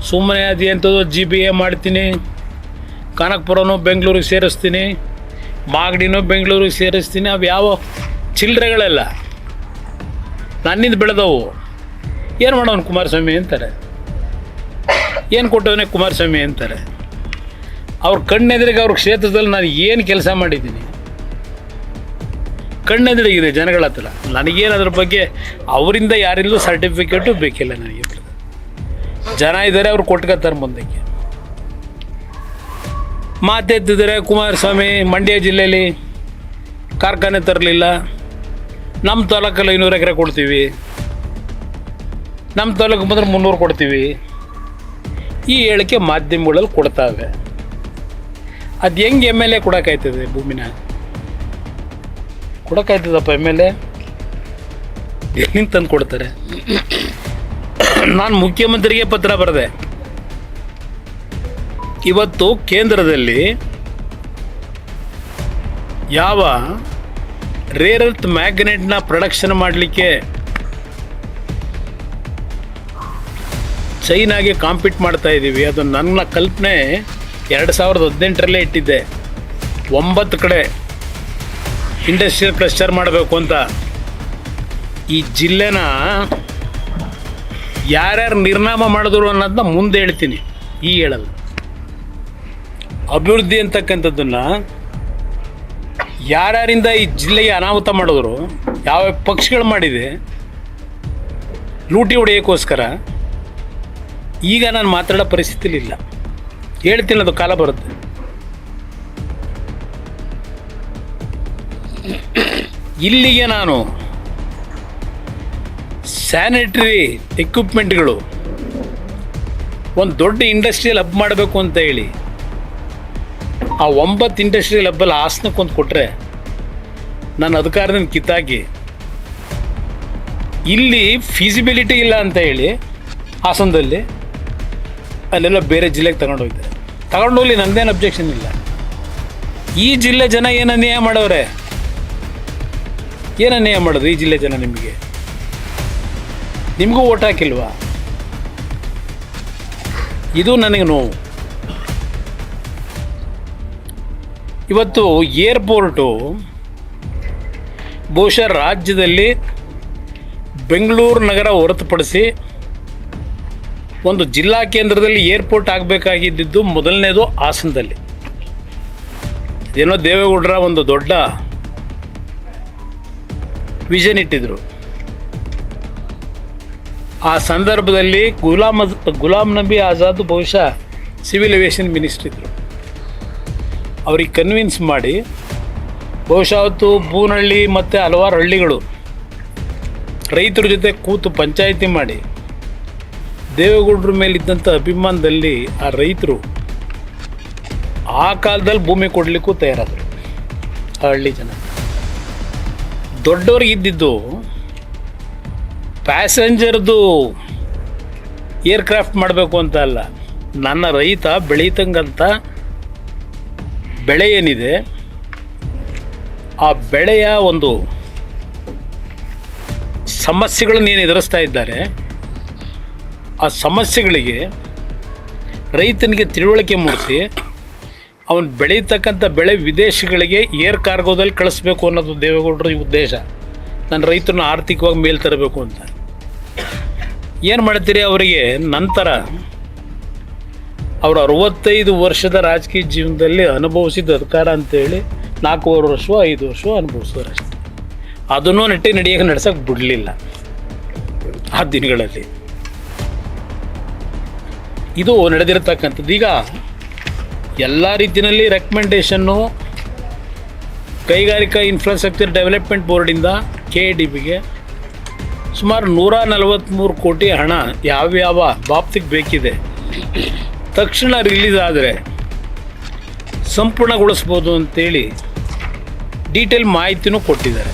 ಸುಮ್ಮನೆ ಅದೇಂಥದ್ದು GBA ಮಾಡ್ತೀನಿ, ಕನಕಪುರನೂ ಬೆಂಗಳೂರಿಗೆ ಸೇರಿಸ್ತೀನಿ, ಮಾಗಡಿನೂ ಬೆಂಗಳೂರಿಗೆ ಸೇರಿಸ್ತೀನಿ. ಅವು ಯಾವ ಚಿಲ್ಲರೆಗಳೆಲ್ಲ ನನ್ನಿಂದ ಬೆಳೆದವು. ಏನು ಮಾಡೋನು ಕುಮಾರಸ್ವಾಮಿ ಅಂತಾರೆ, ಏನು ಕೊಟ್ಟವನೇ ಕುಮಾರಸ್ವಾಮಿ ಅಂತಾರೆ. ಅವ್ರ ಕಣ್ಣೆದುರಿಗೆ ಅವ್ರ ಕ್ಷೇತ್ರದಲ್ಲಿ ನಾನು ಏನು ಕೆಲಸ ಮಾಡಿದ್ದೀನಿ ಕಣ್ಣೆದುರಿಗಿದೆ ಜನಗಳ ಹತ್ರ. ನನಗೇನು ಅದ್ರ ಬಗ್ಗೆ ಅವರಿಂದ ಯಾರಿಂದಲೂ ಸರ್ಟಿಫಿಕೇಟು ಬೇಕಿಲ್ಲ ನನಗೆ. ಜನ ಇದ್ದಾರೆ, ಅವ್ರು ಕೊಟ್ಕೋತಾರೆ ಮುಂದಕ್ಕೆ. ಮಾತೆತ್ತಿದ್ದಾರೆ ಕುಮಾರಸ್ವಾಮಿ ಮಂಡ್ಯ ಜಿಲ್ಲೆಯಲ್ಲಿ ಕಾರ್ಖಾನೆ ತರಲಿಲ್ಲ, ನಮ್ಮ ತಾಲೂಕಲ್ಲಿ 500 ಎಕರೆ ಕೊಡ್ತೀವಿ, ನಮ್ಮ ತಾಲೂಕು ಬಂದರೆ 300 ಕೊಡ್ತೀವಿ. ಈ ಹೇಳಿಕೆ ಮಾಧ್ಯಮಗಳಲ್ಲಿ ಕೊಡ್ತಾವೆ. ಅದು ಹೆಂಗೆ MLA ಕೊಡೋಕ್ಕಾಯ್ತದೆ? ಭೂಮಿನ ಕೊಡೋಕ್ಕಾಯ್ತದಪ್ಪ MLA? ಎಲ್ಲಿಂದ ತಂದು ಕೊಡ್ತಾರೆ? ನಾನು ಮುಖ್ಯಮಂತ್ರಿಗೆ ಪತ್ರ ಬರೆದೆ. ಇವತ್ತು ಕೇಂದ್ರದಲ್ಲಿ ಯಾವ ರೇರ್ ಅರ್ತ್ ಮ್ಯಾಗ್ನೆಟ್ನ ಪ್ರೊಡಕ್ಷನ್ ಮಾಡಲಿಕ್ಕೆ ಚೈನಾಗೆ ಕಾಂಪೀಟ್ ಮಾಡ್ತಾ ಇದ್ದೀವಿ. ಅದು ನನ್ನ ಕಲ್ಪನೆ 2018ರಲ್ಲೇ ಇಟ್ಟಿದ್ದೆ. 9 ಕಡೆ ಇಂಡಸ್ಟ್ರಿಯಲ್ ಕ್ಲಸ್ಟರ್ ಮಾಡಬೇಕು ಅಂತ. ಈ ಜಿಲ್ಲೆನ ಯಾರ್ಯಾರು ನಿರ್ನಾಮ ಮಾಡಿದ್ರು ಅನ್ನೋದನ್ನ ಮುಂದೆ ಹೇಳ್ತೀನಿ, ಈ ಹೇಳಲ್ಲ. ಅಭಿವೃದ್ಧಿ ಅಂತಕ್ಕಂಥದ್ದನ್ನು ಯಾರ್ಯಾರಿಂದ ಈ ಜಿಲ್ಲೆಗೆ ಅನಾಹುತ ಮಾಡಿದ್ರು, ಯಾವ ಪಕ್ಷಗಳು ಮಾಡಿದೆ ಲೂಟಿ ಹೊಡೆಯೋಕ್ಕೋಸ್ಕರ, ಈಗ ನಾನು ಮಾತಾಡೋ ಪರಿಸ್ಥಿತಿಲಿಲ್ಲ. ಹೇಳ್ತೀನಿ, ಅದು ಕಾಲ ಬರುತ್ತೆ. ಇಲ್ಲಿಗೆ ನಾನು ಸ್ಯಾನಿಟರಿ ಎಕ್ವಿಪ್ಮೆಂಟ್ಗಳು ಒಂದು ದೊಡ್ಡ ಇಂಡಸ್ಟ್ರಿಯಲ್ ಹಬ್ ಮಾಡಬೇಕು ಅಂತ ಹೇಳಿ ಆ 9 ಇಂಡಸ್ಟ್ರಿಯಲ್ ಹಬ್ಬಲ್ಲಿ ಹಾಸನಕ್ಕೊಂದು ಕೊಟ್ಟರೆ ನಾನು ಅಧಿಕಾರದಿಂದ ಕಿತ್ತಾಕಿ, ಇಲ್ಲಿ ಫೀಸಿಬಿಲಿಟಿ ಇಲ್ಲ ಅಂತ ಹೇಳಿ ಹಾಸನದಲ್ಲಿ ಅಲ್ಲೆಲ್ಲ ಬೇರೆ ಜಿಲ್ಲೆಗೆ ತಗೊಂಡೋಗ್ಲಿ, ನನ್ನದೇನು ಅಬ್ಜೆಕ್ಷನ್ ಇಲ್ಲ. ಈ ಜಿಲ್ಲೆ ಜನ ಏನು ಅನ್ಯಾಯ ಮಾಡವ್ರೆ? ಏನು ಅನ್ಯಾಯ ಮಾಡೋದು ಈ ಜಿಲ್ಲೆ ಜನ? ನಿಮಗೂ ಓಟ್ ಹಾಕಿಲ್ವಾ? ಇದು ನನಗೆ ನೋವು. ಇವತ್ತು ಏರ್ಪೋರ್ಟು ಬಹುಶಃ ರಾಜ್ಯದಲ್ಲಿ ಬೆಂಗಳೂರು ನಗರ ಹೊರತುಪಡಿಸಿ ಒಂದು ಜಿಲ್ಲಾ ಕೇಂದ್ರದಲ್ಲಿ ಏರ್ಪೋರ್ಟ್ ಆಗಬೇಕಾಗಿದ್ದು ಮೊದಲನೇದು ಹಾಸನದಲ್ಲಿ. ಏನೋ ದೇವೇಗೌಡರ ಒಂದು ದೊಡ್ಡ ವಿಷನ್ ಇಟ್ಟಿದ್ರು. ಆ ಸಂದರ್ಭದಲ್ಲಿ ಗುಲಾಮ್ ನಬಿ ಆಜಾದ್ ಬಹುಶಃ ಸಿವಿಲ್ ಏವಿಯೇಷನ್ ಮಿನಿಸ್ಟ್ರ್ ಇದ್ದರು. ಅವ್ರಿಗೆ ಕನ್ವಿನ್ಸ್ ಮಾಡಿ ಬಹುಶಃ ಅವತ್ತು ಬೂನಹಳ್ಳಿ ಮತ್ತು ಹಲವಾರು ಹಳ್ಳಿಗಳು ರೈತರ ಜೊತೆ ಕೂತು ಪಂಚಾಯಿತಿ ಮಾಡಿ ದೇವೇಗೌಡರ ಮೇಲಿದ್ದಂಥ ಅಭಿಮಾನದಲ್ಲಿ ಆ ರೈತರು ಆ ಕಾಲದಲ್ಲಿ ಭೂಮಿ ಕೊಡಲಿಕ್ಕೂ ತಯಾರಾದರು. ಆ ಹಳ್ಳಿ ಜನ ದೊಡ್ಡವ್ರಿಗೆ ಇದ್ದಿದ್ದು ಪ್ಯಾಸೆಂಜರ್ದು ಏರ್ಕ್ರಾಫ್ಟ್ ಮಾಡಬೇಕು ಅಂತ ಅಲ್ಲ, ನನ್ನ ರೈತ ಬೆಳೀತಂಗಂಥ ಬೆಳೆ ಏನಿದೆ ಆ ಬೆಳೆಯ ಒಂದು ಸಮಸ್ಯೆಗಳನ್ನು ಏನು ಎದುರಿಸ್ತಾ ಇದ್ದಾರೆ, ಆ ಸಮಸ್ಯೆಗಳಿಗೆ ರೈತನಿಗೆ ತಿಳುವಳಿಕೆ ಮೂಡಿಸಿ ಅವನು ಬೆಳೀತಕ್ಕಂಥ ಬೆಳೆ ವಿದೇಶಗಳಿಗೆ ಏರ್ ಕಾರ್ಗೋದಲ್ಲಿ ಕಳಿಸ್ಬೇಕು ಅನ್ನೋದು ದೇವೇಗೌಡರ ಉದ್ದೇಶ. ನನ್ನ ರೈತರನ್ನ ಆರ್ಥಿಕವಾಗಿ ಮೇಲೆ ತರಬೇಕು ಅಂತ. ಏನು ಮಾಡ್ತೀರಿ ಅವರಿಗೆ? ನಂತರ ಅವರು 65 ವರ್ಷದ ರಾಜಕೀಯ ಜೀವನದಲ್ಲಿ ಅನುಭವಿಸಿದ ಅಧಿಕಾರ ಅಂತೇಳಿ 4 ವರ್ಷ 5 ವರ್ಷ ಅನುಭವಿಸೋರಷ್ಟೆ. ಅದನ್ನು ನಡೆಯೋಕೆ ನಡೆಸೋಕೆ ಬಿಡಲಿಲ್ಲ ಆ ದಿನಗಳಲ್ಲಿ. ಇದು ನಡೆದಿರತಕ್ಕಂಥದ್ದು. ಈಗ ಎಲ್ಲ ರೀತಿಯಲ್ಲಿ ರೆಕಮೆಂಡೇಷನ್ನು ಕೈಗಾರಿಕಾ ಇನ್ಫ್ರಾಸ್ಟ್ರಕ್ಚರ್ ಡೆವಲಪ್ಮೆಂಟ್ ಬೋರ್ಡಿಂದ KADBಗೆ ಸುಮಾರು 143 ಕೋಟಿ ಹಣ ಯಾವ್ಯಾವ ಬಾಬ್ತಿಗೆ ಬೇಕಿದೆ ತಕ್ಷಣ ರಿಲೀಸ್ ಆದರೆ ಸಂಪೂರ್ಣಗೊಳಿಸ್ಬೋದು ಅಂತೇಳಿ ಡೀಟೇಲ್ ಮಾಹಿತಿನೂ ಕೊಟ್ಟಿದ್ದಾರೆ.